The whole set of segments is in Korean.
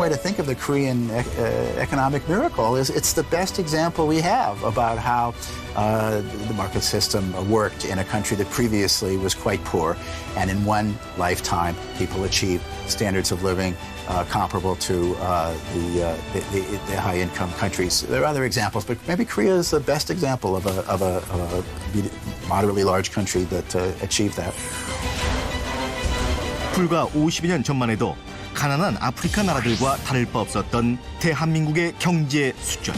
way to think of the Korean economic miracle is it's the best example we have about how the market system worked in a country that previously was quite poor. And in one lifetime, people achieved standards of living comparable to the high-income countries. There are other examples, but maybe Korea is the best example of a moderately large country that achieved that. 불과 50여 년 전만 해도 가난한 아프리카 나라들과 다를 바 없었던 대한민국의 경제 수준.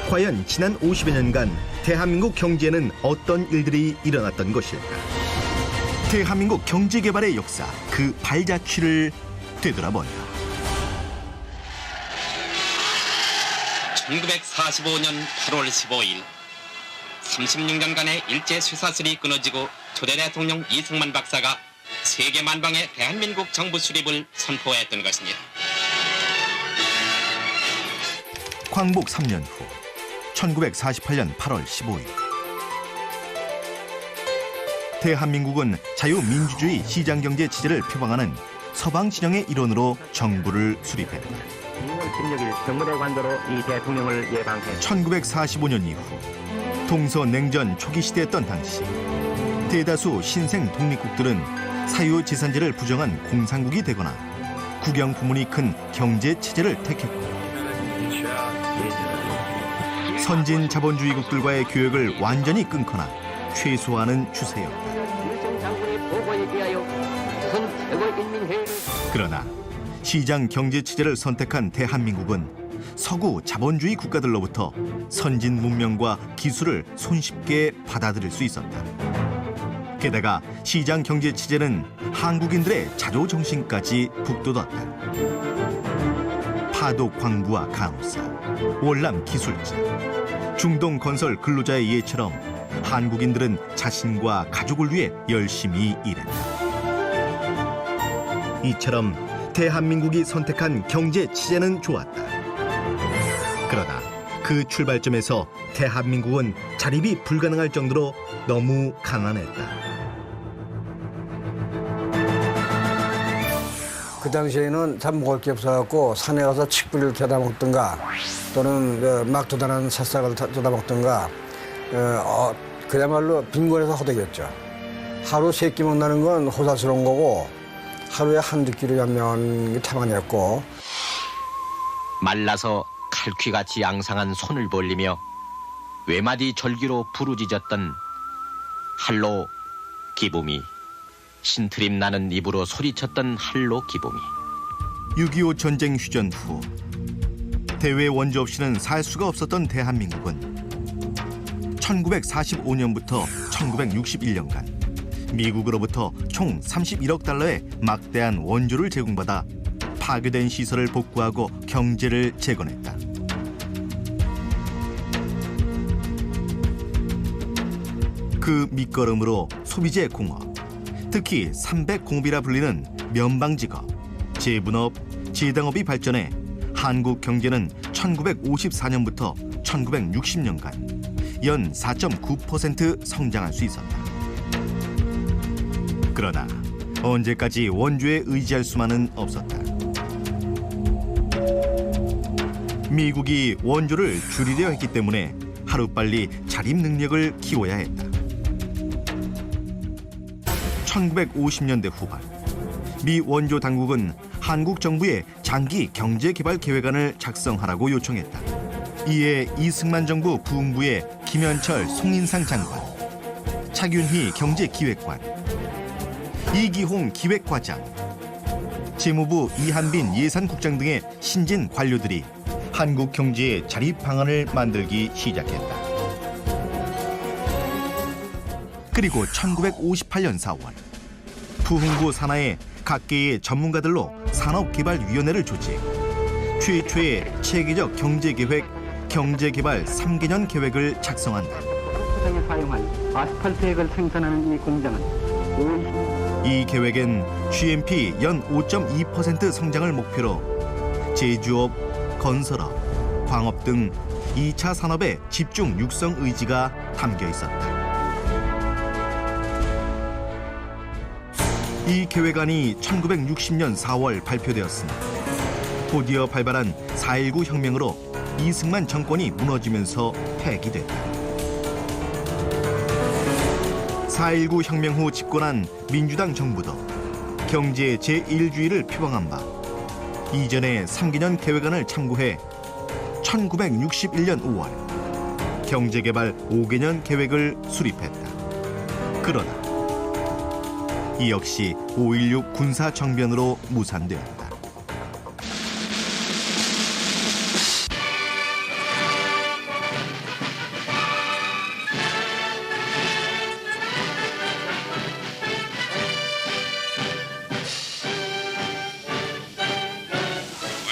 과연 지난 50여 년간 대한민국 경제에는 어떤 일들이 일어났던 것일까? 대한민국 경제 개발의 역사, 그 발자취를 되돌아본다. 1945년 8월 15일 36년간의 일제 쇠사슬이 끊어지고 초대 대통령 이승만 박사가 세계 만방의 대한민국 정부 수립을 선포했던 것입니다. 광복 3년 후 1948년 8월 15일 대한민국은 자유민주주의 시장경제 체제를 표방하는 서방 진영의 일원으로 정부를 수립했다. 1945년 이후 동서냉전 초기 시대였던 당시 대다수 신생 독립국들은 사유재산제를 부정한 공산국이 되거나 국영 부문이 큰 경제 체제를 택했고 선진 자본주의국들과의 교역을 완전히 끊거나 최소화하는 추세였다. 그러나 시장 경제 체제를 선택한 대한민국은 서구 자본주의 국가들로부터 선진 문명과 기술을 손쉽게 받아들일 수 있었다. 게다가 시장 경제 체제는 한국인들의 자조 정신까지 북돋았다. 파도 광부와 간호사, 월남 기술자, 중동 건설 근로자의 예처럼 한국인들은 자신과 가족을 위해 열심히 일했다. 이처럼 대한민국이 선택한 경제 체제는 좋았다. 그러나 그 출발점에서 대한민국은 자립이 불가능할 정도로 너무 가난했다. 그 당시에는 참 먹을 게 없어갖고 산에 가서 칡뿌리를 캐다 먹든가 또는 막 돋아나는 새싹을 돋아 먹든가 그야말로 빈곤에서 허덕였죠. 하루 3끼 먹는다는 건 호사스러운 거고 하루에 한두 끼를 연명하는 게 타만이었고 말라서 칼퀴같이 앙상한 손을 벌리며 외마디 절기로 부르짖었던 할로 기부미 신트림 나는 입으로 소리쳤던 할로 기부미 6.25 전쟁 휴전 후 대외 원조 없이는 살 수가 없었던 대한민국은 1945년부터 1961년간 미국으로부터 총 31억 달러의 막대한 원조를 제공받아 파괴된 시설을 복구하고 경제를 재건했다. 그 밑거름으로 소비재 공업, 특히 삼백공업이라 불리는 면방직업, 제분업, 제당업이 발전해 한국 경제는 1954년부터 1960년간 연 4.9% 성장할 수 있었다. 그러나 언제까지 원조에 의지할 수만은 없었다. 미국이 원조를 줄이려 했기 때문에 하루빨리 자립 능력을 키워야 했다. 1950년대 후반 미 원조 당국은 한국 정부에 장기 경제개발 계획안을 작성하라고 요청했다. 이에 이승만 정부 부흥부의 김현철, 송인상 장관, 차균희 경제기획관, 이기홍 기획과장, 재무부 이한빈 예산국장 등의 신진 관료들이 한국 경제의 자립 방안을 만들기 시작했다. 그리고 1958년 4월 부흥부 산하의 각계의 전문가들로 산업개발위원회를 조직, 최초의 체계적 경제계획, 경제개발 3개년 계획을 작성한다. 세상에 사용할 아스팔트 액을 생산하는 이 공장은 이 계획엔 GNP 연 5.2% 성장을 목표로 제주업, 건설업, 광업 등 2차 산업의 집중 육성 의지가 담겨 있었다. 이 계획안이 1960년 4월 발표되었으나 곧이어 발발한 4.19 혁명으로 이승만 정권이 무너지면서 폐기됐다. 4.19 혁명 후 집권한 민주당 정부도 경제 제1주의를 표방한 바 이전의 3기년 계획안을 참고해 1961년 5월 경제개발 5개년 계획을 수립했다. 그러나 이 역시 5.16 군사정변으로 무산되었다.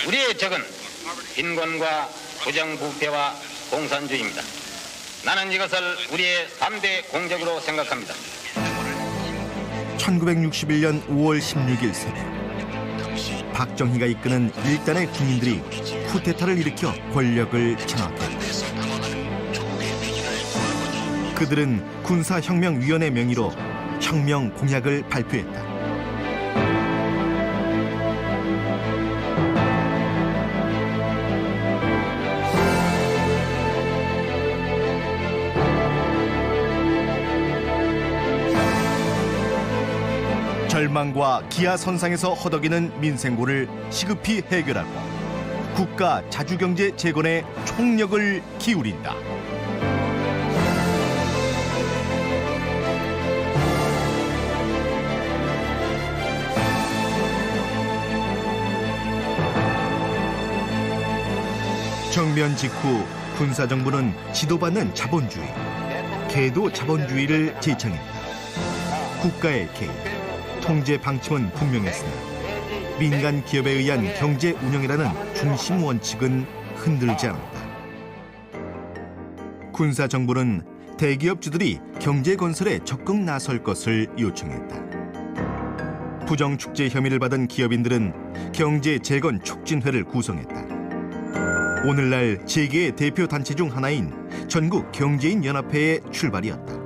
우리의 적은 빈곤과 부정부패와 공산주의입니다. 나는 이것을 우리의 3대 공적으로 생각합니다. 1961년 5월 16일 새벽 박정희가 이끄는 일단의 군인들이 쿠데타를 일으켜 권력을 장악했다. 그들은 군사혁명위원회 명의로 혁명 공약을 발표했다. 절망과 기하선상에서 허덕이는 민생고를 시급히 해결하고 국가 자주경제 재건에 총력을 기울인다. 정변 직후 군사정부는 지도받는 자본주의, 계도 자본주의를 제청했다. 국가의 개입, 통제 방침은 분명했으나 민간 기업에 의한 경제 운영이라는 중심 원칙은 흔들지 않았다. 군사 정부는 대기업주들이 경제 건설에 적극 나설 것을 요청했다. 부정 축제 혐의를 받은 기업인들은 경제 재건 촉진회를 구성했다. 오늘날 제2의 대표 단체 중 하나인 전국 경제인 연합회의 출발이었다.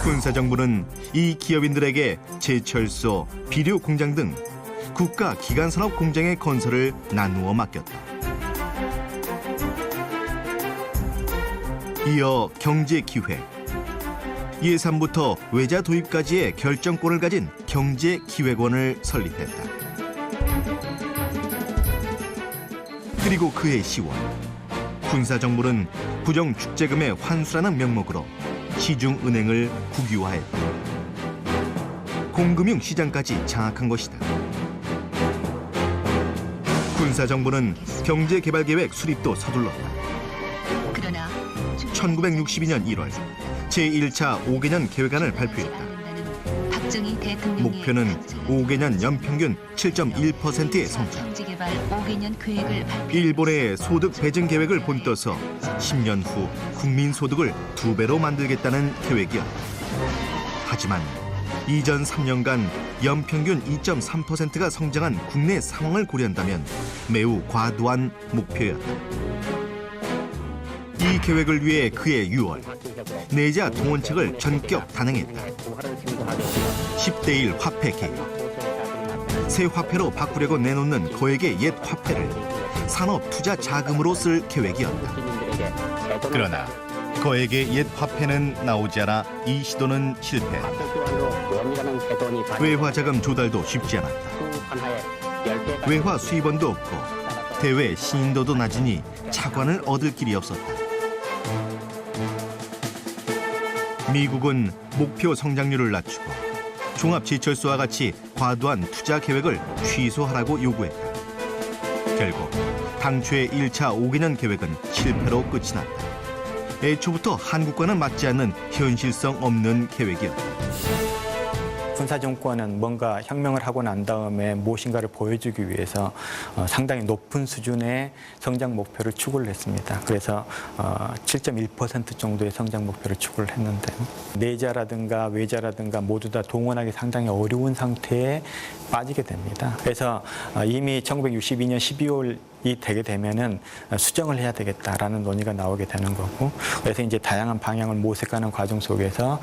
군사정부는 이 기업인들에게 제철소, 비료 공장 등 국가 기간산업 공장의 건설을 나누어 맡겼다. 이어 경제기획, 예산부터 외자 도입까지의 결정권을 가진 경제기획원을 설립했다. 그리고 그해 10월, 군사정부는 부정축제금의 환수라는 명목으로 시중은행을 국유화했다. 공금융시장까지 장악한 것이다. 군사정부는 경제개발계획 수립도 서둘렀다. 그러나 1962년 1월 제1차 5개년 계획안을 발표했다. 박정희 대통령의 목표는 5개년 연평균 7.1%의 성장. 경제개발 5개년 계획을 발표. 일본의 소득 배증 계획을 본떠서 10년 후 국민 소득을 2배로 만들겠다는 계획이었다. 하지만 이전 3년간 연평균 2.3%가 성장한 국내 상황을 고려한다면 매우 과도한 목표였다. 이 계획을 위해 그해 6월 내자 동원책을 전격 단행했다. 10대1 화폐 개혁. 새 화폐로 바꾸려고 내놓는 거액의 옛 화폐를 산업 투자 자금으로 쓸 계획이었다. 그러나 거액의 옛 화폐는 나오지 않아 이 시도는 실패했다. 외화 자금 조달도 쉽지 않았다. 외화 수입원도 없고 대외 신인도도 낮으니 차관을 얻을 길이 없었다. 미국은 목표 성장률을 낮추고 종합제철소와 같이 과도한 투자 계획을 취소하라고 요구했다. 결국 당초의 1차 5개년 계획은 실패로 끝이 났다. 애초부터 한국과는 맞지 않는 현실성 없는 계획이었다. 군사정권은 뭔가 혁명을 하고 난 다음에 무엇인가를 보여주기 위해서 상당히 높은 수준의 성장 목표를 추구를 했습니다. 그래서 7.1% 정도의 성장 목표를 추구를 했는데 내자라든가 외자라든가 모두 다 동원하기 상당히 어려운 상태에 빠지게 됩니다. 그래서 이미 1962년 12월이 되게 되면은 수정을 해야 되겠다라는 논의가 나오게 되는 거고, 그래서 이제 다양한 방향을 모색하는 과정 속에서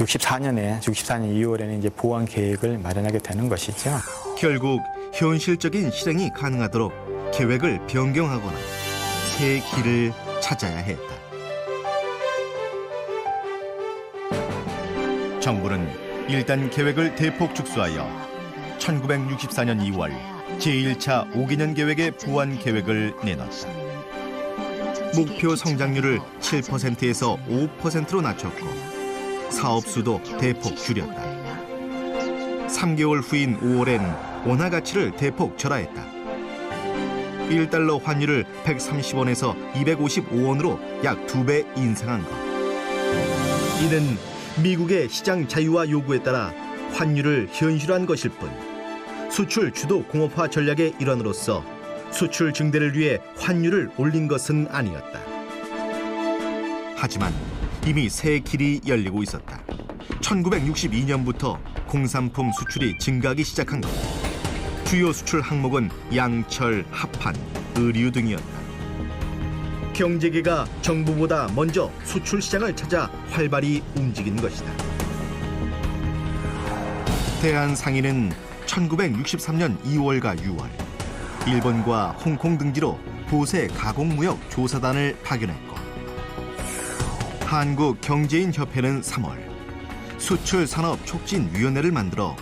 64년 2월에는 이제 보완 계획을 마련하게 되는 것이죠. 결국 현실적인 실행이 가능하도록 계획을 변경하거나 새 길을 찾아야 했다. 정부는 일단 계획을 대폭 축소하여 1964년 2월 제1차 5개년 계획의 보완 계획을 내놨다. 목표 성장률을 7%에서 5%로 낮췄고 사업 수도 대폭 줄였다. 3개월 후인 5월엔 원화 가치를 대폭 절하했다. 1달러 환율을 130원에서 255원으로 약 2배 인상한 것. 이는 미국의 시장 자유화 요구에 따라 환율을 현실화한 것일 뿐 수출 주도 공업화 전략의 일환으로서 수출 증대를 위해 환율을 올린 것은 아니었다. 하지만 이미 새 길이 열리고 있었다. 1962년부터 공산품 수출이 증가하기 시작한 것. 주요 수출 항목은 양철, 합판, 의류 등이었다. 경제계가 정부보다 먼저 수출 시장을 찾아 활발히 움직인 것이다. 대한상인은 1963년 2월과 6월 일본과 홍콩 등지로 보세 가공무역 조사단을 파견했고 한국경제인협회는 3월 수출산업촉진위원회를 만들어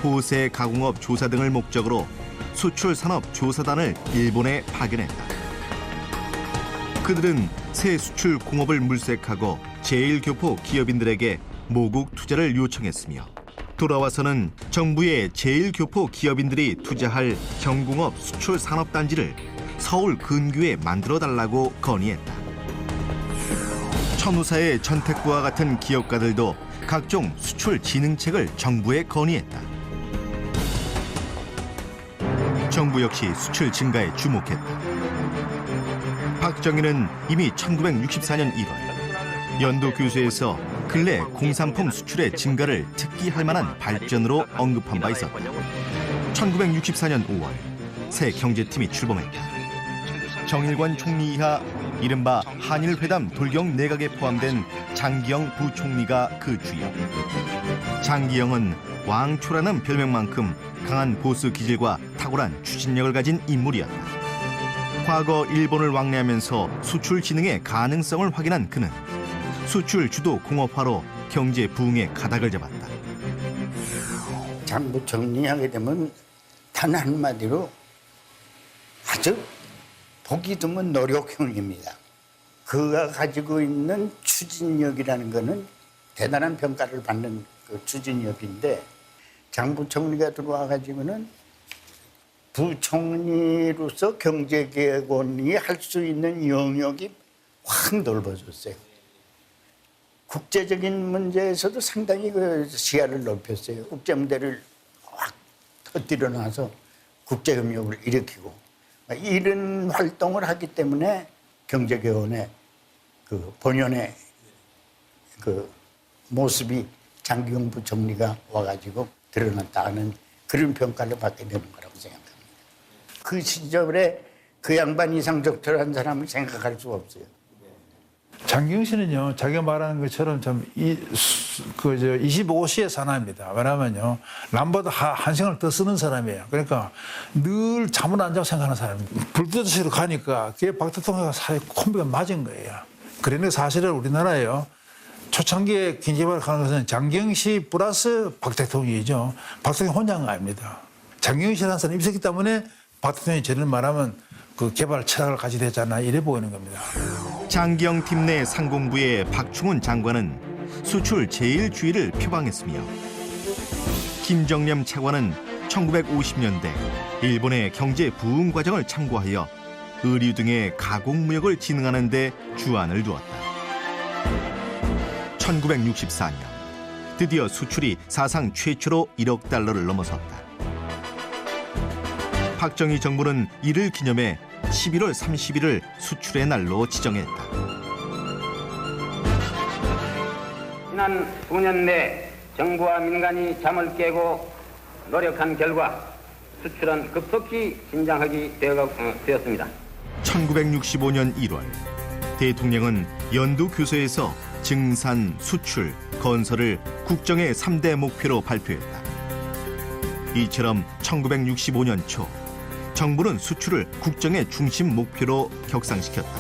보세 가공업 조사 등을 목적으로 수출산업조사단을 일본에 파견했다. 그들은 새 수출 공업을 물색하고 제1교포 기업인들에게 모국 투자를 요청했으며 돌아와서는 정부의 제1교포 기업인들이 투자할 경공업 수출산업단지를 서울 근교에 만들어달라고 건의했다. 천우사의 전택부와 같은 기업가들도 각종 수출 진흥책을 정부에 건의했다. 정부 역시 수출 증가에 주목했다. 박정희는 이미 1964년 1월 연도교수에서 근래 공산품 수출의 증가를 특기할 만한 발전으로 언급한 바 있었다. 1964년 5월 새 경제팀이 출범했다. 정일관 총리 이하 이른바 한일회담 돌격 내각에 포함된 장기영 부총리가 그 주역. 장기영은 왕초라는 별명만큼 강한 보수 기질과 탁월한 추진력을 가진 인물이었다. 과거 일본을 왕래하면서 수출 진흥의 가능성을 확인한 그는 수출 주도 공업화로 경제 부흥의 가닥을 잡았다. 장부 정리하게 되면 단 한마디로 아주 보기 드문 노력형입니다. 그가 가지고 있는 추진력이라는 것은 대단한 평가를 받는 그 추진력인데 장부총리가 들어와 가지고는 부총리로서 경제개혁원이 할 수 있는 영역이 확 넓어졌어요. 국제적인 문제에서도 상당히 그 시야를 넓혔어요. 국제 문제를 확 터뜨려 놔서 국제협력을 일으키고 이런 활동을 하기 때문에 경제개혁원의 그 본연의 그 모습이 장기영 부총리가 와가지고 드러났다는 그런 평가를 받게 되는 거라고 생각합니다. 그 시절에 그 양반 이상 적절한 사람을 생각할 수가 없어요. 장기영 씨는요, 자기가 말하는 것처럼 참 25시의 사나입니다. 왜냐면요, 남보다 한생을 더 쓰는 사람이에요. 그러니까 늘 잠을 안 자고 생각하는 사람입니다. 불도저씨로 가니까 그게 박 대통령과 사이 콤비가 맞은 거예요. 그런데 사실은 우리나라에요, 초창기에 긴집을 가는 것은 장기영 씨 플러스 박 대통령이죠. 박 대통령 혼자가 아닙니다. 장기영 씨라는 사람이 있었기 때문에 박 대통령이 저를 말하면 그 개발 철학을 가지게 되잖아, 이래 보이는 겁니다. 장기영 팀 내 상공부의 박충훈 장관은 수출 제1주의를 표방했으며 김정념 차관은 1950년대 일본의 경제 부흥 과정을 참고하여 의류 등의 가공무역을 진흥하는 데 주안을 두었다. 1964년 드디어 수출이 사상 최초로 1억 달러를 넘어섰다. 박정희 정부는 이를 기념해 11월 30일을 수출의 날로 지정했다. 지난 수년 내 정부와 민간이 잠을 깨고 노력한 결과 수출은 급속히 진장하게 되었습니다. 1965년 1월 대통령은 연두교서에서 증산, 수출, 건설을 국정의 3대 목표로 발표했다. 이처럼 1965년 초 정부는 수출을 국정의 중심 목표로 격상시켰다.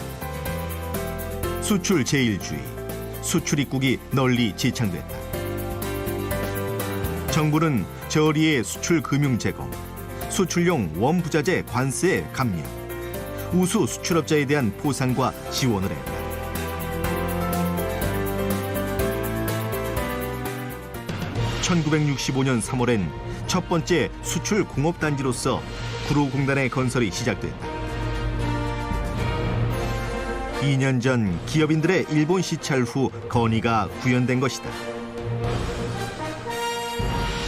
수출 제1주의, 수출 입국이 널리 지창됐다. 정부는 저리의 수출 금융 제공, 수출용 원부자재 관세 감면, 우수 수출업자에 대한 보상과 지원을 했다. 1965년 3월엔 첫 번째 수출 공업단지로서 구로공단의 건설이 시작됐다. 2년 전 기업인들의 일본 시찰 후 건의가 구현된 것이다.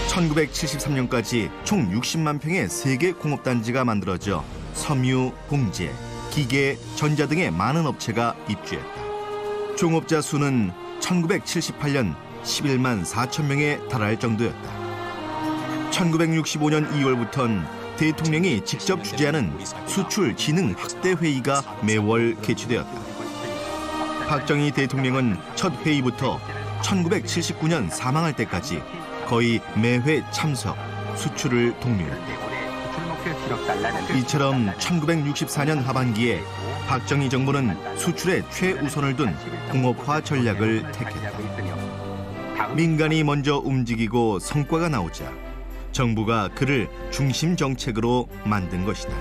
1973년까지 총 60만 평의 세계 공업단지가 만들어져 섬유, 공제, 기계, 전자 등의 많은 업체가 입주했다. 종업자 수는 1978년 11만 4천 명에 달할 정도였다. 1965년 2월부터는 대통령이 직접 주재하는 수출 진흥 확대 회의가 매월 개최되었다. 박정희 대통령은 첫 회의부터 1979년 사망할 때까지 거의 매회 참석, 수출을 독려했다. 이처럼 1964년 하반기에 박정희 정부는 수출에 최우선을 둔 공업화 전략을 택했다. 민간이 먼저 움직이고 성과가 나오자 정부가 그를 중심 정책으로 만든 것이다.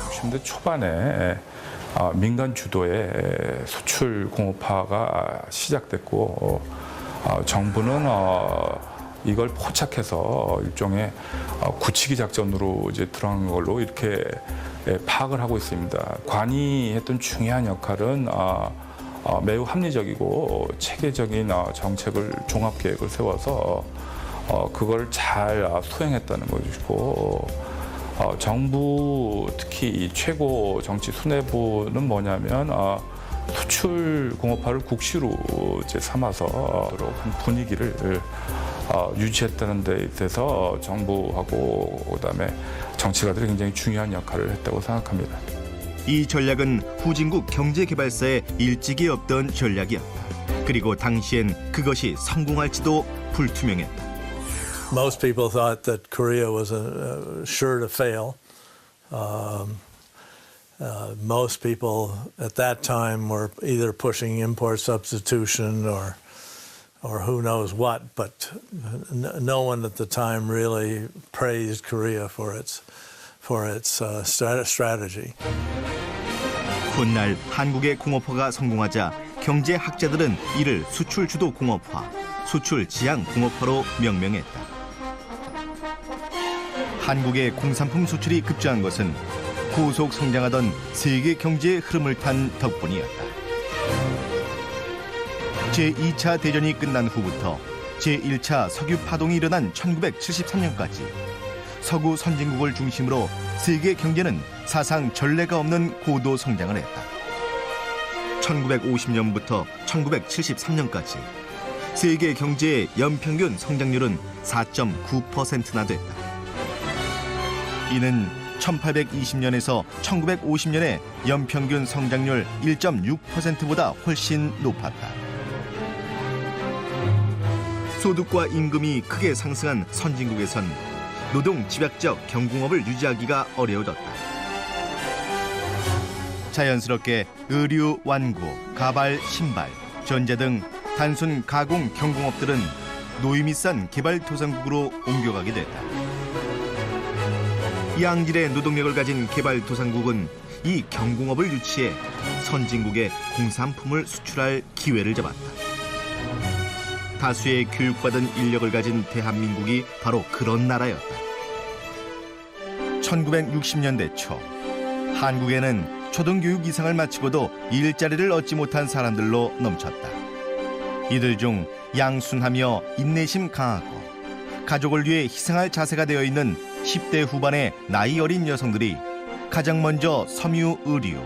90년대 초반에 민간 주도의 수출 공업화가 시작됐고 정부는 이걸 포착해서 일종의 굳히기 작전으로 이제 들어간 걸로 이렇게 파악을 하고 있습니다. 관이 했던 중요한 역할은 매우 합리적이고 체계적인 정책을 종합 계획을 세워서 그걸 잘 수행했다는 것이고 정부 특히 이 최고 정치 수뇌부는 뭐냐면 수출 공업화를 국시로 이제 삼아서 한 분위기를 유지했다는 데 있어서 정부하고 그다음에 정치가들이 굉장히 중요한 역할을 했다고 생각합니다. 이 전략은 후진국 경제개발사에 일찍이 없던 전략이었다. 그리고 당시엔 그것이 성공할지도 불투명했다. Most people thought that Korea was sure to fail. Most people at that time were either pushing import substitution or who knows what, but no one at the time really praised Korea for its strategy. 훗날 한국의 공업화가 성공하자 경제학자들은 이를 수출 주도 공업화, 수출 지향 공업화로 명명했다. 한국의 공산품 수출이 급증한 것은 고속 성장하던 세계 경제의 흐름을 탄 덕분이었다. 제2차 대전이 끝난 후부터 제1차 석유 파동이 일어난 1973년까지 서구 선진국을 중심으로 세계 경제는 사상 전례가 없는 고도 성장을 했다. 1950년부터 1973년까지 세계 경제의 연평균 성장률은 4.9%나 됐다. 이는 1820년에서 1950년의 연평균 성장률 1.6%보다 훨씬 높았다. 소득과 임금이 크게 상승한 선진국에선 노동 집약적 경공업을 유지하기가 어려워졌다. 자연스럽게 의류, 완구, 가발, 신발, 전자 등 단순 가공 경공업들은 노임이 싼 개발도상국으로 옮겨가게 됐다. 양질의 노동력을 가진 개발도상국은 이 경공업을 유치해 선진국에 공산품을 수출할 기회를 잡았다. 다수의 교육받은 인력을 가진 대한민국이 바로 그런 나라였다. 1960년대 초 한국에는 초등교육 이상을 마치고도 일자리를 얻지 못한 사람들로 넘쳤다. 이들 중 양순하며 인내심 강하고 가족을 위해 희생할 자세가 되어 있는 10대 후반의 나이 어린 여성들이 가장 먼저 섬유, 의류,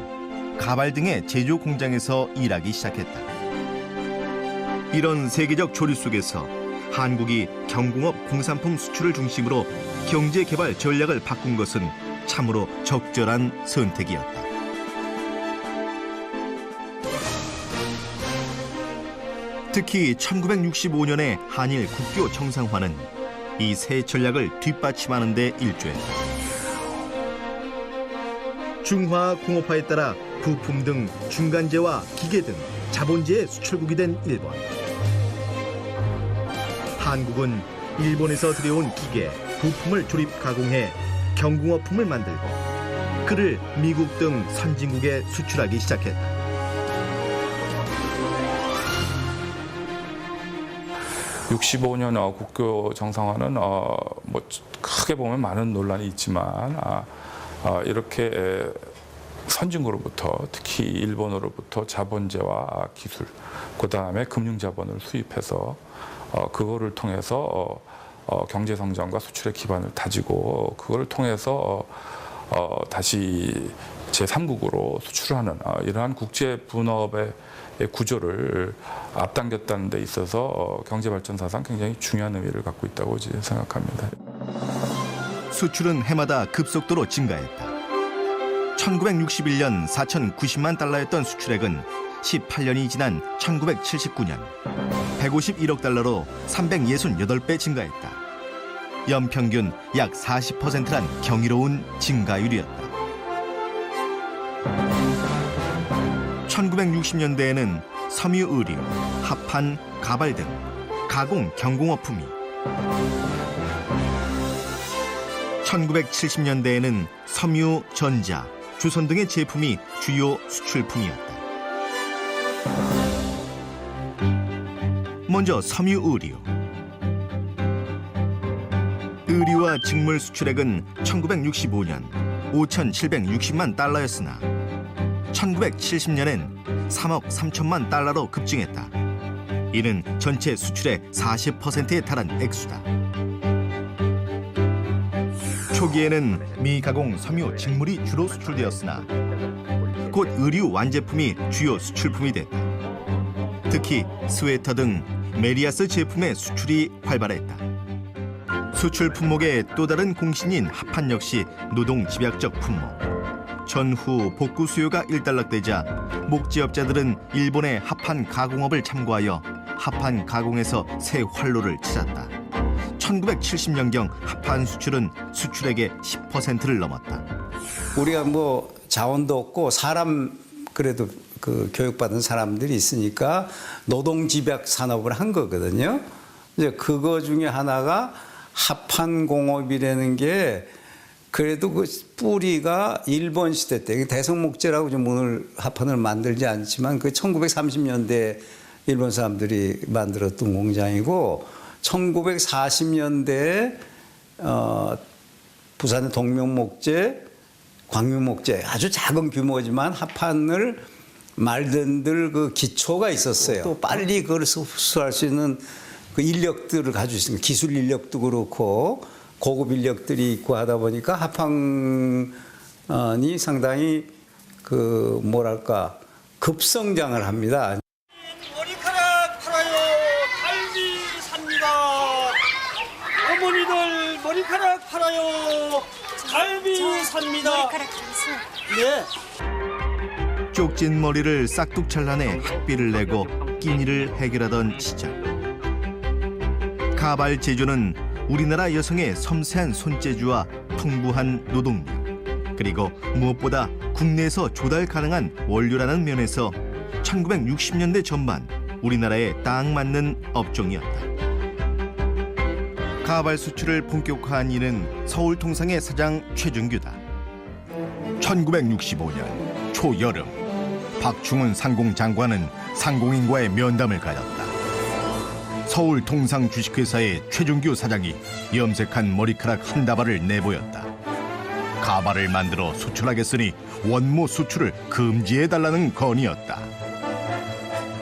가발 등의 제조 공장에서 일하기 시작했다. 이런 세계적 조류 속에서 한국이 경공업 공산품 수출을 중심으로 경제개발 전략을 바꾼 것은 참으로 적절한 선택이었다. 특히 1965년의 한일 국교 정상화는 이 새 전략을 뒷받침하는 데 일조했다. 중화 공업화에 따라 부품 등 중간재와 기계 등 자본재의 수출국이 된 일본. 한국은 일본에서 들여온 기계, 부품을 조립 가공해 경공업품을 만들고 그를 미국 등 선진국에 수출하기 시작했다. 65년 국교 정상화는 뭐 크게 보면 많은 논란이 있지만 이렇게 선진국으로부터 특히 일본으로부터 자본재와 기술, 그다음에 금융자본을 수입해서 그거를 통해서 경제 성장과 수출의 기반을 다지고 그거를 통해서 다시 제3국으로 수출하는 이러한 국제 분업의 구조를 앞당겼다는 데 있어서 경제발전사상 굉장히 중요한 의미를 갖고 있다고 생각합니다. 수출은 해마다 급속도로 증가했다. 1961년 4,090만 달러였던 수출액은 18년이 지난 1979년 151억 달러로 368배 증가했다. 연평균 약 40%란 경이로운 증가율이었다. 1960년대에는 섬유 의류, 합판, 가발 등 가공 경공업품이 1970년대에는 섬유, 전자, 주선 등의 제품이 주요 수출품이었다. 먼저 섬유 의류. 의류와 직물 수출액은 1965년 5,760만 달러였으나 1970년엔 3억 3천만 달러로 급증했다. 이는 전체 수출의 40%에 달한 액수다. 초기에는 미가공 섬유 직물이 주로 수출되었으나 곧 의류 완제품이 주요 수출품이 됐다. 특히 스웨터 등 메리아스 제품의 수출이 활발했다. 수출 품목의 또 다른 공신인 합판 역시 노동 집약적 품목. 전후 복구 수요가 일단락되자 목지업자들은 일본의 합판 가공업을 참고하여 합판 가공에서 새 활로를 찾았다. 1970년경 합판 수출은 수출액의 10%를 넘었다. 우리가 뭐 자원도 없고 사람 그래도 그 교육받은 사람들이 있으니까 노동 집약 산업을 한 거거든요. 이제 그거 중에 하나가 합판 공업이라는 게 그래도 그 뿌리가 일본 시대 때 대성목재라고 좀 오늘 합판을 만들지 않지만 그 1930년대 일본 사람들이 만들었던 공장이고 1940년대에 부산의 동명목재, 광명목재 아주 작은 규모지만 합판을 말든들 그 기초가 있었어요. 또 빨리 그걸 흡수할 수 있는 그 인력들을 가지고 있습니다. 기술 인력도 그렇고 고급 인력들이 있고 하다 보니까 합판이 상당히 그 뭐랄까 급성장을 합니다. 머리카락 팔아요. 갈비 삽니다. 어머니들 머리카락 팔아요. 갈비 삽니다. 머리카락 네. 쪽진 머리를 싹둑 잘라내 학비를 내고 끼니를 해결하던 시절. 가발 제조는 우리나라 여성의 섬세한 손재주와 풍부한 노동력, 그리고 무엇보다 국내에서 조달 가능한 원료라는 면에서 1960년대 전반 우리나라에 딱 맞는 업종이었다. 가발 수출을 본격화한 이는 서울통상의 사장 최준규다. 1965년 초여름, 박충훈 상공장관은 상공인과의 면담을 가졌다. 서울통상 주식회사의 최준규 사장이 염색한 머리카락 한 다발을 내보였다. 가발을 만들어 수출하겠으니 원모 수출을 금지해달라는 건이었다.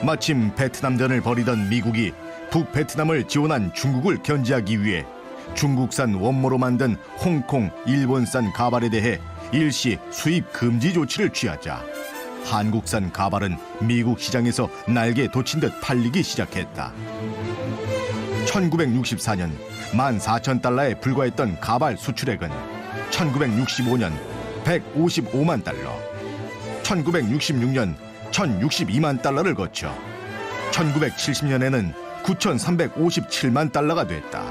마침 베트남전을 벌이던 미국이 북베트남을 지원한 중국을 견제하기 위해 중국산 원모로 만든 홍콩, 일본산 가발에 대해 일시 수입 금지 조치를 취하자 한국산 가발은 미국 시장에서 날개 돋친 듯 팔리기 시작했다. 1964년 14,000달러에 불과했던 가발 수출액은 1965년 155만 달러, 1966년 1,062만 달러를 거쳐 1970년에는 9,357만 달러가 됐다.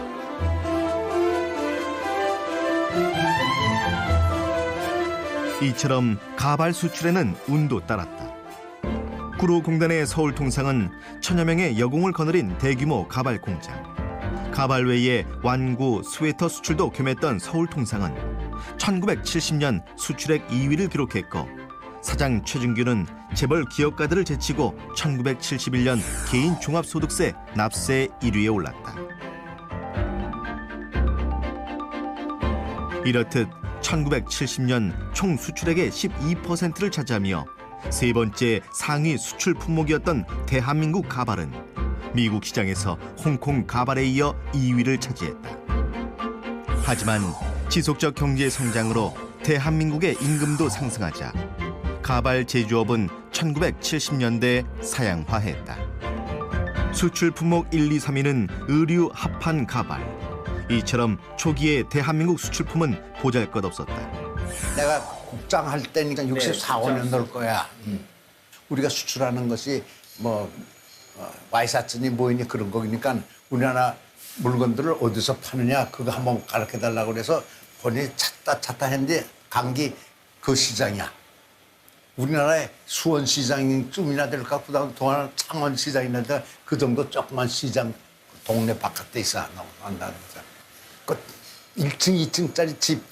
이처럼 가발 수출에는 운도 따랐다. 구로공단의 서울통상은 천여 명의 여공을 거느린 대규모 가발 공장. 가발 외에 완구, 스웨터 수출도 겸했던 서울통상은 1970년 수출액 2위를 기록했고 사장 최준규는 재벌 기업가들을 제치고 1971년 개인 종합소득세 납세 1위에 올랐다. 이렇듯 1970년 총 수출액의 12%를 차지하며 세 번째 상위 수출 품목이었던 대한민국 가발은 미국 시장에서 홍콩 가발에 이어 2위를 차지했다. 하지만 지속적 경제 성장으로 대한민국의 임금도 상승하자 가발 제조업은 1970년대 사양화했다. 수출 품목 1, 2, 3위는 의류, 합판, 가발. 이처럼 초기에 대한민국 수출품은 보잘것없었다. 내가 국장 할 때니까 64, 5년 될 거야. 우리가 수출하는 것이 뭐 와이사츠니 뭐니 그런 거니까 우리나라 물건들을 어디서 파느냐 그거 한번 가르쳐 달라고 그래서 본인이 찾다 했는데 강기 그 시장이야. 우리나라에 수원시장쯤이나 될까 그다음 동안 창원시장이나 그 정도 조그만 시장 동네 바깥에 있어 안다는 거죠. 그 1층, 2층짜리 집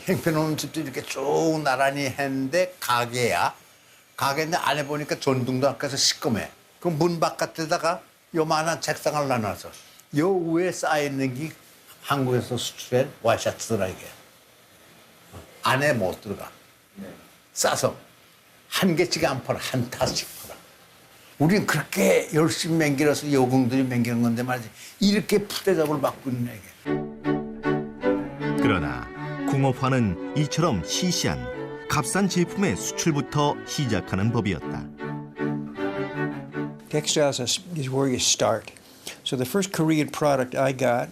형편없는 집도 이렇게 쭉 나란히 했는데 가게야. 가게인데 안에 보니까 전등도 아까서 시꺼매. 그 문 바깥에다가 요만한 책상을 놔놔서 요 위에 쌓여있는 게 한국에서 수출한 와이셔츠더라 이게. 안에 못 들어가. 싸서 한 개씩 안 팔아. 한 타씩 팔아. 우린 그렇게 열심히 맹길어서 여공들이 맹기는 건데 말이지. 이렇게 푸대접을 받고 있는 얘기. 그러나 공업화는 이처럼 시시한 값싼 제품의 수출부터 시작하는 법이었다. Textiles is where you start. So the first Korean product I got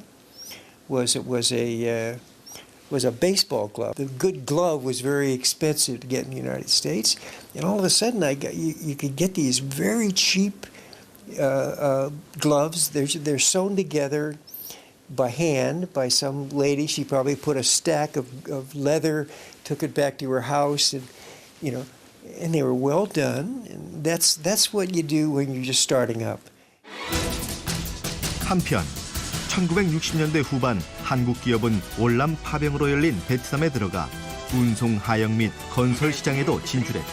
was a baseball glove. The good glove was very expensive to get in the United States, and all of a sudden you could get these very cheap gloves. They're sewn together by hand by some lady. She probably put a stack of leather, took it back to her house, and and they were well done. And that's what you do when you're just starting up. 한편 1960년대 후반 한국 기업은 월남 파병으로 열린 베트남에 들어가 운송, 하역 및 건설 시장에도 진출했다.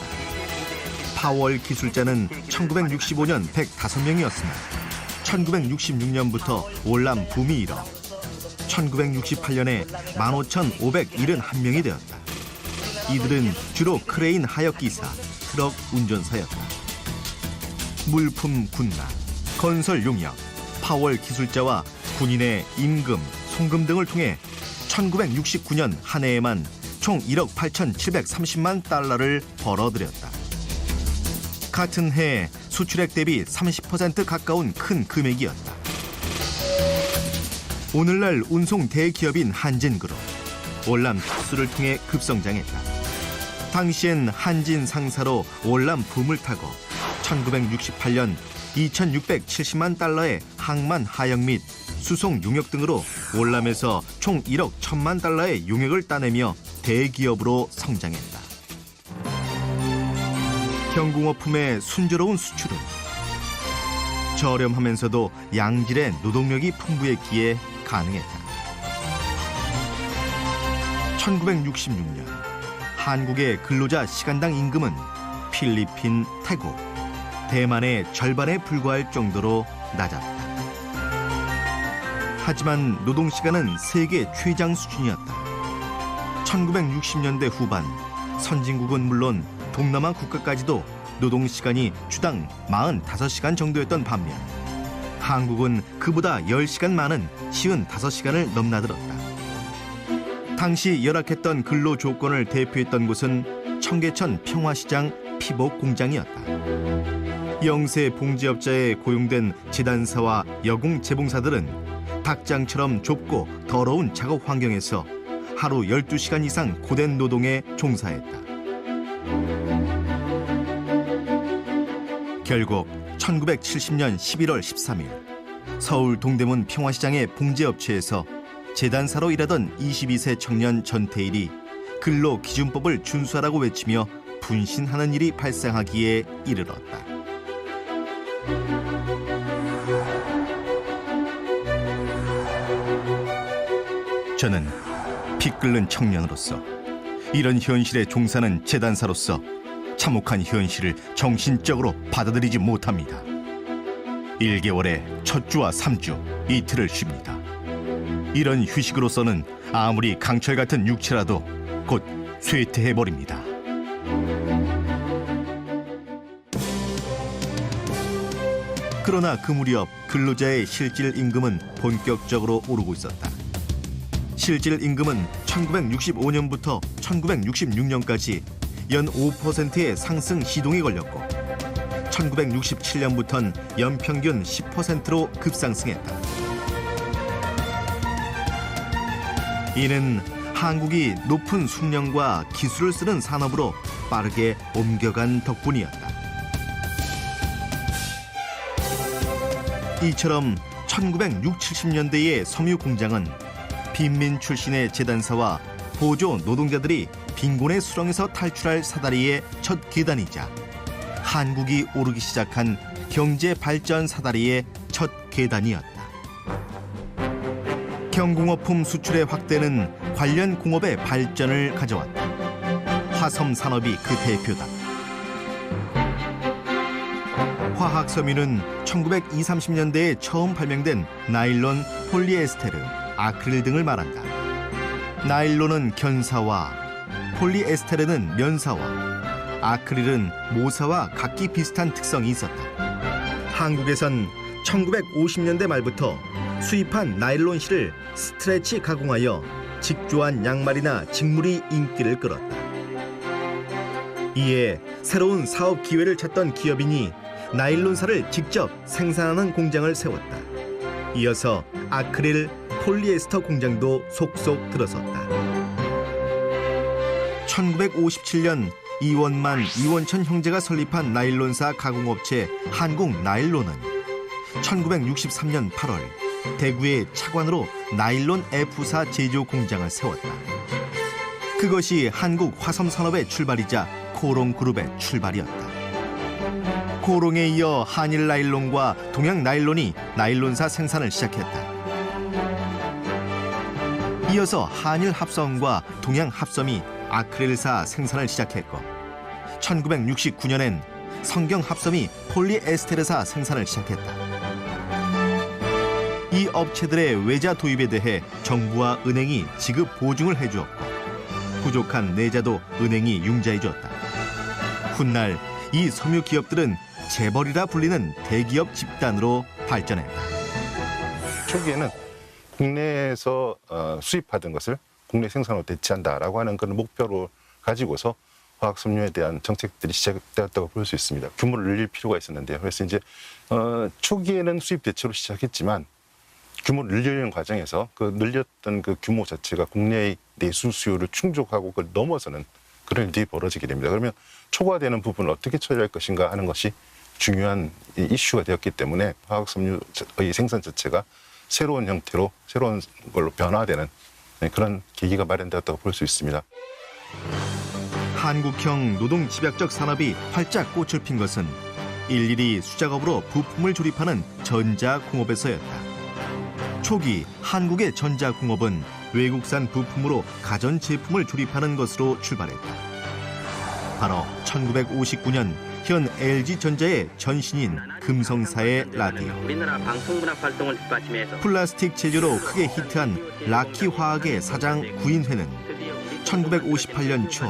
파월 기술자는 1965년 105명이었으나 1966년부터 월남 붐이 일어 1968년에 15,571명이 되었다. 이들은 주로 크레인 하역기사, 트럭 운전사였다. 물품 군납, 건설 용역, 파월 기술자와 군인의 임금, 송금 등을 통해 1969년 한 해에만 총 1억 8,730만 달러를 벌어들였다. 같은 해 수출액 대비 30% 가까운 큰 금액이었다. 오늘날 운송 대기업인 한진그룹, 월남 특수를 통해 급성장했다. 당시엔 한진 상사로 월남 붐을 타고 1968년 2,670만 달러의 항만 하역 및 수송 용역 등으로 월남에서 총 1억 1,000만 달러의 용역을 따내며 대기업으로 성장했다. 경공업품의 순조로운 수출은 저렴하면서도 양질의 노동력이 풍부했기에 가능했다. 1966년 한국의 근로자 시간당 임금은 필리핀, 태국, 대만의 절반에 불과할 정도로 낮았다. 하지만 노동시간은 세계 최장 수준이었다. 1960년대 후반 선진국은 물론 동남아 국가까지도 노동시간이 주당 45시간 정도였던 반면 한국은 그보다 10시간 많은 55시간을 넘나들었다. 당시 열악했던 근로 조건을 대표했던 곳은 청계천 평화시장 피복 공장이었다. 영세 봉제업자에 고용된 제단사와 여공 재봉사들은 닭장처럼 좁고 더러운 작업 환경에서 하루 12시간 이상 고된 노동에 종사했다. 결국 1970년 11월 13일 서울 동대문 평화시장의 봉제업체에서 재단사로 일하던 22세 청년 전태일이 근로기준법을 준수하라고 외치며 분신하는 일이 발생하기에 이르렀다. 저는 피 끓는 청년으로서 이런 현실에 종사하는 재단사로서 참혹한 현실을 정신적으로 받아들이지 못합니다. 1개월에 첫 주와 3주, 이틀을 쉽니다. 이런 휴식으로서는 아무리 강철 같은 육체라도 곧 쇠퇴해버립니다. 그러나 그 무렵 근로자의 실질 임금은 본격적으로 오르고 있었다. 실질 임금은 1965년부터 1966년까지 연 5%의 상승 시동이 걸렸고 1967년부터는 연평균 10%로 급상승했다. 이는 한국이 높은 숙련과 기술을 쓰는 산업으로 빠르게 옮겨간 덕분이었다. 이처럼 1960, 70년대의 섬유 공장은 빈민 출신의 재단사와 보조 노동자들이 빈곤의 수렁에서 탈출할 사다리의 첫 계단이자 한국이 오르기 시작한 경제 발전 사다리의 첫 계단이었다. 경공업품 수출의 확대는 관련 공업의 발전을 가져왔다. 화섬 산업이 그 대표다. 화학 섬유는 1920, 30년대에 처음 발명된 나일론, 폴리에스테르, 아크릴 등을 말한다. 나일론은 견사와, 폴리에스테르는 면사와, 아크릴은 모사와 각기 비슷한 특성이 있었다. 한국에선 1950년대 말부터 수입한 나일론 실을 스트레치 가공하여 직조한 양말이나 직물이 인기를 끌었다. 이에 새로운 사업 기회를 찾던 기업인이 나일론사를 직접 생산하는 공장을 세웠다. 이어서 아크릴, 폴리에스터 공장도 속속 들어섰다. 1957년 이원만, 이원천 형제가 설립한 나일론사 가공업체 한국나일론은 1963년 8월 대구의 차관으로 나일론 F사 제조 공장을 세웠다. 그것이 한국 화섬 산업의 출발이자 코롱그룹의 출발이었다. 코롱에 이어 한일 나일론과 동양 나일론이 나일론사 생산을 시작했다. 이어서 한일 합섬과 동양 합섬이 아크릴사 생산을 시작했고 1969년엔 성경 합섬이 폴리에스테르사 생산을 시작했다. 이 업체들의 외자 도입에 대해 정부와 은행이 지급 보증을 해주었고 부족한 내자도 은행이 융자해주었다. 훗날 이 섬유 기업들은 재벌이라 불리는 대기업 집단으로 발전했다. 초기에는 국내에서 수입하던 것을 국내 생산으로 대체한다라고 하는 그런 목표를 가지고서 화학섬유에 대한 정책들이 시작되었다고 볼 수 있습니다. 규모를 늘릴 필요가 있었는데요. 그래서 이제 초기에는 수입 대체로 시작했지만 규모를 늘리는 과정에서 그 늘렸던 그 규모 자체가 국내의 내수 수요를 충족하고 그걸 넘어서는 그런 일이 벌어지게 됩니다. 그러면 초과되는 부분을 어떻게 처리할 것인가 하는 것이 중요한 이슈가 되었기 때문에 화학섬유의 생산 자체가 새로운 형태로 새로운 걸로 변화되는 그런 계기가 마련되었다고 볼 수 있습니다. 한국형 노동집약적 산업이 활짝 꽃을 핀 것은 일일이 수작업으로 부품을 조립하는 전자공업에서였다. 초기 한국의 전자공업은 외국산 부품으로 가전제품을 조립하는 것으로 출발했다. 바로 1959년 현 LG전자의 전신인 금성사의 라디오, 우리나라 방송문학 활동을 뒷받침해서 플라스틱 제조로 크게 히트한 라키화학의 사장 구인회는 1958년 초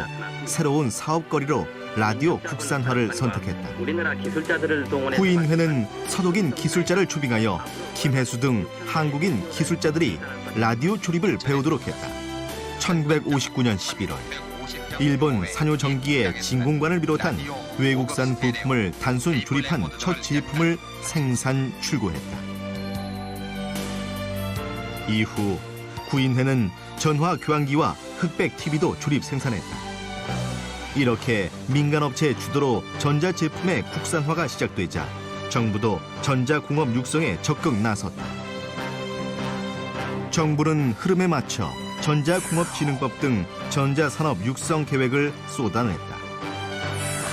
새로운 사업거리로 라디오 국산화를 선택했다. 우리나라 기술자들을 동원해 구인회는 서독인 기술자를 초빙하여 김혜수 등 한국인 기술자들이 라디오 조립을 배우도록 했다. 1959년 11월 일본 산요전기의 진공관을 비롯한 외국산 부품을 단순 조립한 첫 제품을 생산 출고했다. 이후 구인회는 전화 교환기와 흑백 TV도 조립 생산했다. 이렇게 민간업체 주도로 전자제품의 국산화가 시작되자 정부도 전자공업 육성에 적극 나섰다. 정부는 흐름에 맞춰 전자공업진흥법 등 전자산업 육성 계획을 쏟아냈다.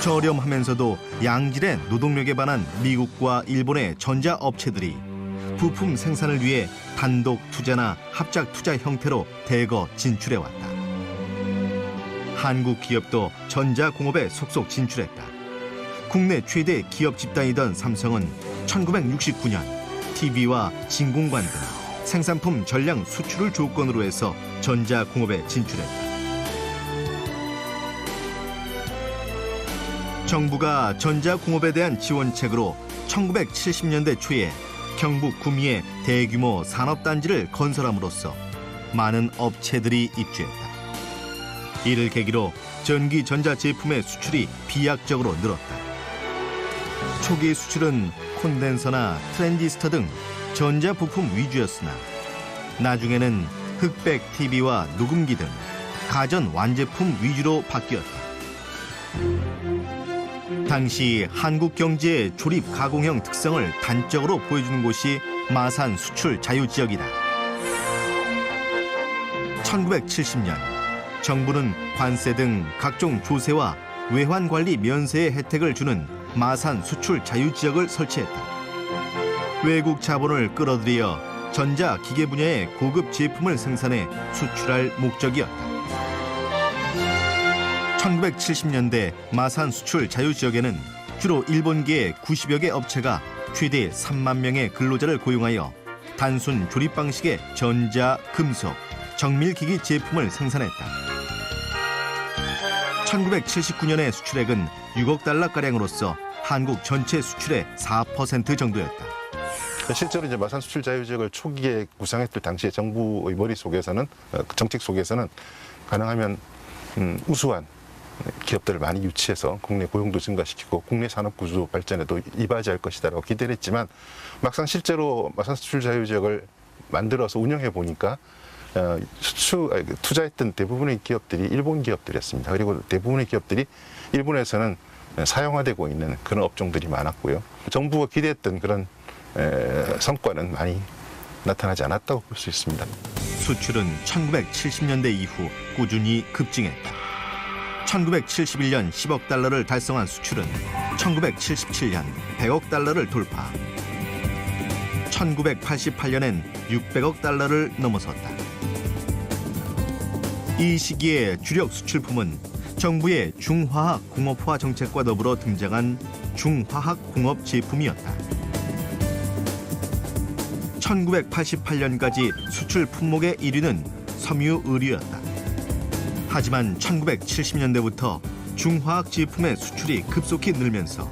저렴하면서도 양질의 노동력에 반한 미국과 일본의 전자업체들이 부품 생산을 위해 단독 투자나 합작 투자 형태로 대거 진출해왔다. 한국 기업도 전자공업에 속속 진출했다. 국내 최대 기업 집단이던 삼성은 1969년 TV와 진공관 등 생산품 전량 수출을 조건으로 해서 전자공업에 진출했다. 정부가 전자공업에 대한 지원책으로 1970년대 초에 경북 구미에 대규모 산업단지를 건설함으로써 많은 업체들이 입주했다. 이를 계기로 전기 전자제품의 수출이 비약적으로 늘었다. 초기 수출은 콘덴서나 트랜지스터 등 전자부품 위주였으나 나중에는 흑백 TV와 녹음기 등 가전 완제품 위주로 바뀌었다. 당시 한국 경제의 조립 가공형 특성을 단적으로 보여주는 곳이 마산 수출 자유지역이다. 1970년 정부는 관세 등 각종 조세와 외환관리 면세의 혜택을 주는 마산 수출 자유지역을 설치했다. 외국 자본을 끌어들여 전자기계 분야의 고급 제품을 생산해 수출할 목적이었다. 1970년대 마산 수출 자유지역에는 주로 일본계의 90여 개 업체가 최대 3만 명의 근로자를 고용하여 단순 조립 방식의 전자, 금속, 정밀기기 제품을 생산했다. 1979년의 수출액은 6억 달러가량으로서 한국 전체 수출의 4% 정도였다. 실제로 이제 마산 수출 자유지역을 초기에 구상했을 당시에 정부의 머릿속에서는 정책 속에서는 가능하면 우수한 기업들을 많이 유치해서 국내 고용도 증가시키고 국내 산업 구조 발전에도 이바지할 것이다라고 기대를 했지만 막상 실제로 마산 수출 자유지역을 만들어서 운영해 보니까 투자했던 대부분의 기업들이 일본 기업들이었습니다. 그리고 대부분의 기업들이 일본에서는 사용화되고 있는 그런 업종들이 많았고요. 정부가 기대했던 그런 성과는 많이 나타나지 않았다고 볼 수 있습니다. 수출은 1970년대 이후 꾸준히 급증했다. 1971년 10억 달러를 달성한 수출은 1977년 100억 달러를 돌파. 1988년엔 600억 달러를 넘어섰다. 이 시기에 주력 수출품은 정부의 중화학 공업화 정책과 더불어 등장한 중화학 공업 제품이었다. 1988년까지 수출 품목의 1위는 섬유 의류였다. 하지만 1970년대부터 중화학 제품의 수출이 급속히 늘면서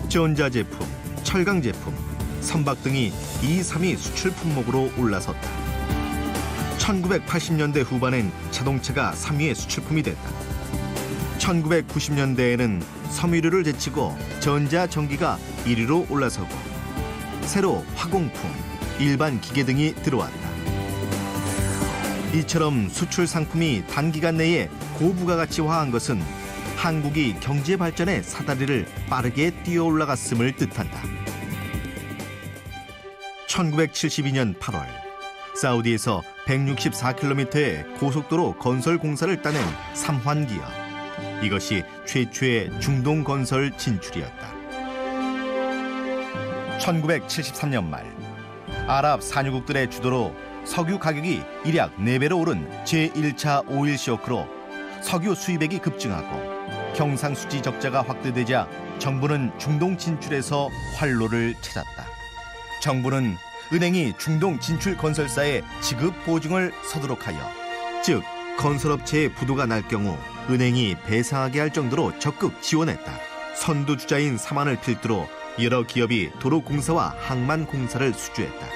전자제품, 철강제품, 선박 등이 2, 3위 수출 품목으로 올라섰다. 1980년대 후반엔 자동차가 3위의 수출품이 됐다. 1990년대에는 섬유류를 제치고 전자전기가 1위로 올라서고 새로 화공품, 일반 기계 등이 들어왔다. 이처럼 수출 상품이 단기간 내에 고부가가치화한 것은 한국이 경제 발전의 사다리를 빠르게 뛰어 올라갔음을 뜻한다. 1972년 8월 사우디에서 164km의 고속도로 건설 공사를 따낸 삼환기업. 이것이 최초의 중동 건설 진출이었다. 1973년 말 아랍 산유국들의 주도로 석유 가격이 일약 4배로 오른 제1차 오일 쇼크로 석유 수입액이 급증하고 경상수지 적자가 확대되자 정부는 중동 진출에서 활로를 찾았다. 정부는 은행이 중동 진출 건설사의 지급 보증을 서두록 하여, 즉 건설업체의 부도가 날 경우 은행이 배상하게 할 정도로 적극 지원했다. 선두주자인 사만을 필두로 여러 기업이 도로공사와 항만공사를 수주했다.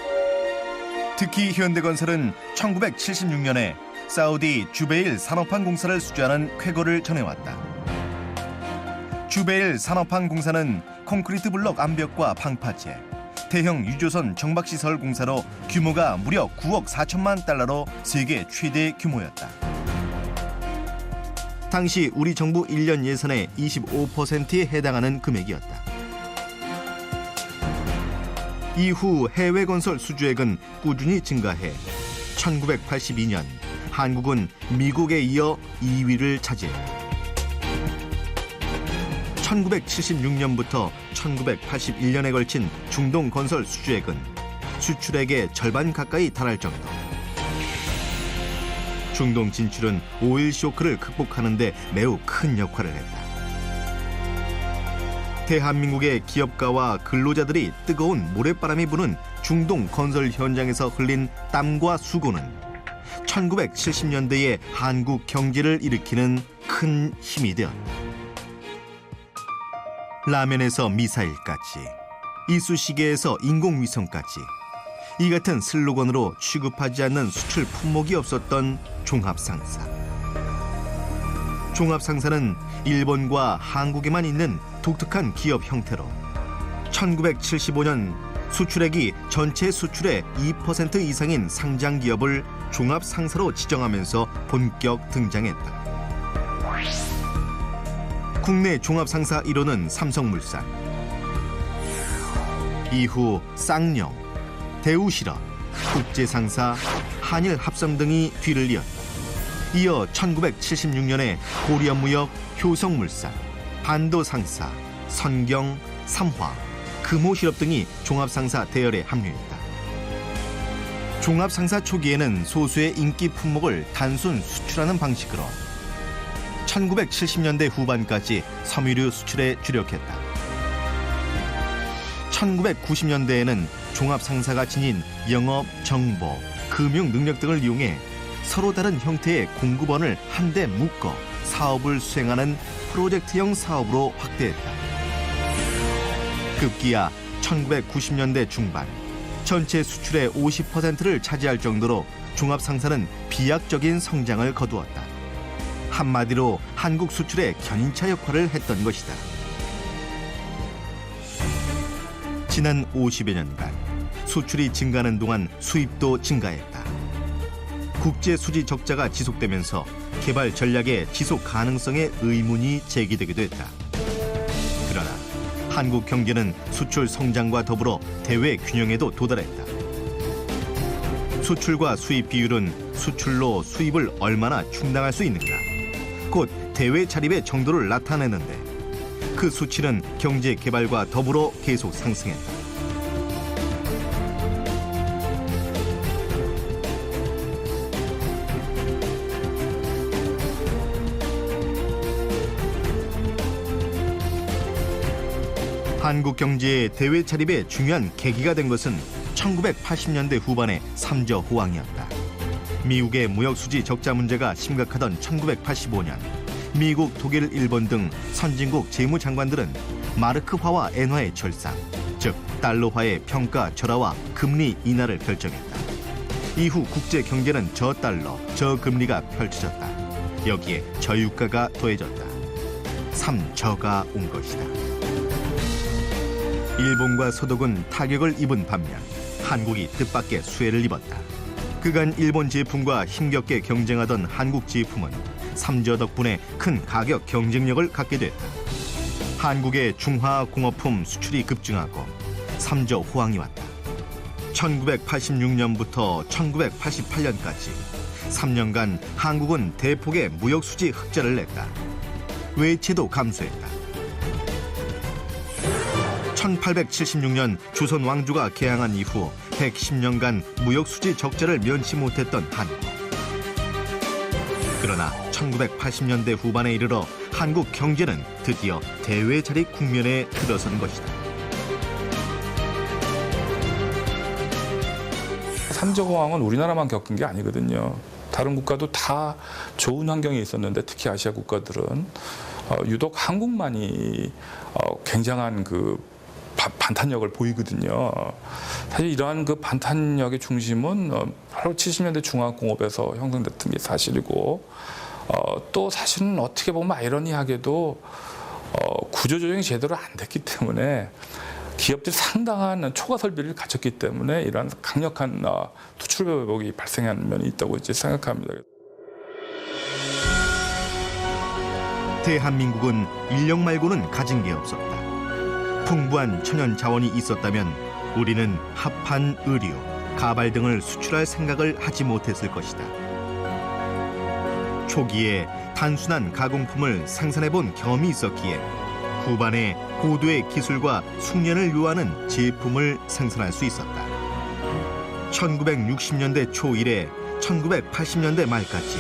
특히 현대건설은 1976년에 사우디 주베일 산업항 공사를 수주하는 쾌거를 전해왔다. 주베일 산업항 공사는 콘크리트 블록 암벽과 방파제, 대형 유조선 정박시설 공사로 규모가 무려 9억 4천만 달러로 세계 최대 규모였다. 당시 우리 정부 1년 예산의 25%에 해당하는 금액이었다. 이후 해외 건설 수주액은 꾸준히 증가해 1982년 한국은 미국에 이어 2위를 차지했다. 1976년부터 1981년에 걸친 중동 건설 수주액은 수출액의 절반 가까이 달할 정도. 중동 진출은 오일 쇼크를 극복하는 데 매우 큰 역할을 했다. 대한민국의 기업가와 근로자들이 뜨거운 모래바람이 부는 중동 건설 현장에서 흘린 땀과 수고는 1970년대의 한국 경제를 일으키는 큰 힘이 되었다. 라면에서 미사일까지, 이쑤시개에서 인공위성까지 이 같은 슬로건으로 취급하지 않는 수출 품목이 없었던 종합상사. 종합상사는 일본과 한국에만 있는 독특한 기업 형태로 1975년 수출액이 전체 수출의 2% 이상인 상장 기업을 종합상사로 지정하면서 본격 등장했다. 국내 종합상사 1호는 삼성물산, 이후 쌍용, 대우실업, 국제상사, 한일합섬 등이 뒤를 이었다. 이어 1976년에 고려무역, 효성물산, 반도상사, 선경, 삼화, 금호실업 등이 종합상사 대열에 합류했다. 종합상사 초기에는 소수의 인기 품목을 단순 수출하는 방식으로 1970년대 후반까지 섬유류 수출에 주력했다. 1990년대에는 종합상사가 지닌 영업, 정보, 금융 능력 등을 이용해 서로 다른 형태의 공급원을 한데 묶어 사업을 수행하는 프로젝트형 사업으로 확대했다. 급기야 1990년대 중반 전체 수출의 50%를 차지할 정도로 종합상사는 비약적인 성장을 거두었다. 한마디로 한국 수출의 견인차 역할을 했던 것이다. 지난 50여 년간 수출이 증가하는 동안 수입도 증가했다. 국제 수지 적자가 지속되면서 개발 전략의 지속 가능성에 의문이 제기되기도 했다. 그러나 한국 경제는 수출 성장과 더불어 대외 균형에도 도달했다. 수출과 수입 비율은 수출로 수입을 얼마나 충당할 수 있는가, 곧 대외 자립의 정도를 나타내는데 그 수치는 경제 개발과 더불어 계속 상승했다. 한국 경제의 대외 자립에 중요한 계기가 된 것은 1980년대 후반의 삼저 호황이었다. 미국의 무역 수지 적자 문제가 심각하던 1985년, 미국, 독일, 일본 등 선진국 재무장관들은 마르크화와 엔화의 절상, 즉 달러화의 평가 절하와 금리 인하를 결정했다. 이후 국제 경제는 저달러, 저금리가 펼쳐졌다. 여기에 저유가가 더해졌다. 삼저가 온 것이다. 일본과 서독은 타격을 입은 반면 한국이 뜻밖의 수혜를 입었다. 그간 일본 제품과 힘겹게 경쟁하던 한국 제품은 삼저 덕분에 큰 가격 경쟁력을 갖게 됐다. 한국의 중화공업품 수출이 급증하고 삼저 호황이 왔다. 1986년부터 1988년까지 3년간 한국은 대폭의 무역수지 흑자를 냈다. 외채도 감소했다. 1876년 조선 왕조가 개항한 이후 110년간 무역수지 적자를 면치 못했던 한국. 그러나 1980년대 후반에 이르러 한국 경제는 드디어 대외 자립 국면에 들어선 것이다. 삼저호황은 우리나라만 겪은 게 아니거든요. 다른 국가도 다 좋은 환경에 있었는데 특히 아시아 국가들은 유독 한국만이 굉장한 그 반탄력을 보이거든요. 사실 이러한 그 반탄력의 중심은 바로 70년대 중화공업에서 형성됐던 게 사실이고, 또 사실은 어떻게 보면 아이러니하게도 구조조정이 제대로 안 됐기 때문에 기업들이 상당한 초과 설비를 갖췄기 때문에 이러한 강력한 투출 회복이 발생하는 면이 있다고 이제 생각합니다. 대한민국은 인력 말고는 가진 게 없었다. 풍부한 천연 자원이 있었다면 우리는 합판, 의류, 가발 등을 수출할 생각을 하지 못했을 것이다. 초기에 단순한 가공품을 생산해본 경험이 있었기에 후반에 고도의 기술과 숙련을 요하는 제품을 생산할 수 있었다. 1960년대 초 이래 1980년대 말까지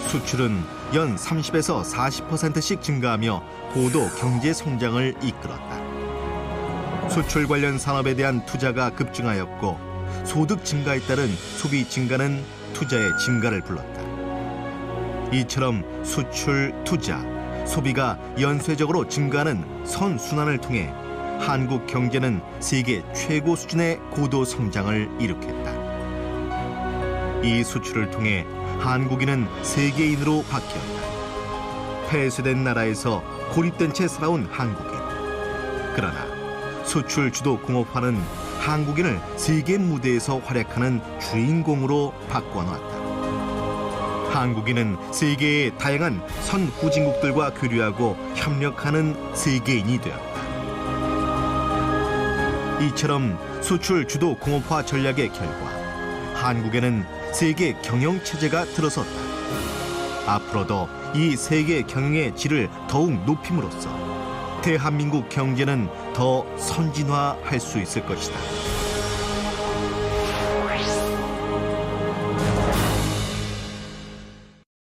수출은 연 30에서 40%씩 증가하며 고도 경제 성장을 이끌었다. 수출 관련 산업에 대한 투자가 급증하였고 소득 증가에 따른 소비 증가는 투자의 증가를 불렀다. 이처럼 수출, 투자, 소비가 연쇄적으로 증가하는 선순환을 통해 한국 경제는 세계 최고 수준의 고도 성장을 일으켰다. 이 수출을 통해 한국인은 세계인으로 바뀌었다. 폐쇄된 나라에서 고립된 채 살아온 한국인. 그러나 수출 주도 공업화는 한국인을 세계 무대에서 활약하는 주인공으로 바꿔놓았다. 한국인은 세계의 다양한 선후진국들과 교류하고 협력하는 세계인이 되었다. 이처럼 수출 주도 공업화 전략의 결과 한국에는 세계 경영 체제가 들어섰다. 앞으로도 이 세계 경영의 질을 더욱 높임으로써 대한민국 경제는 더 선진화할 수 있을 것이다.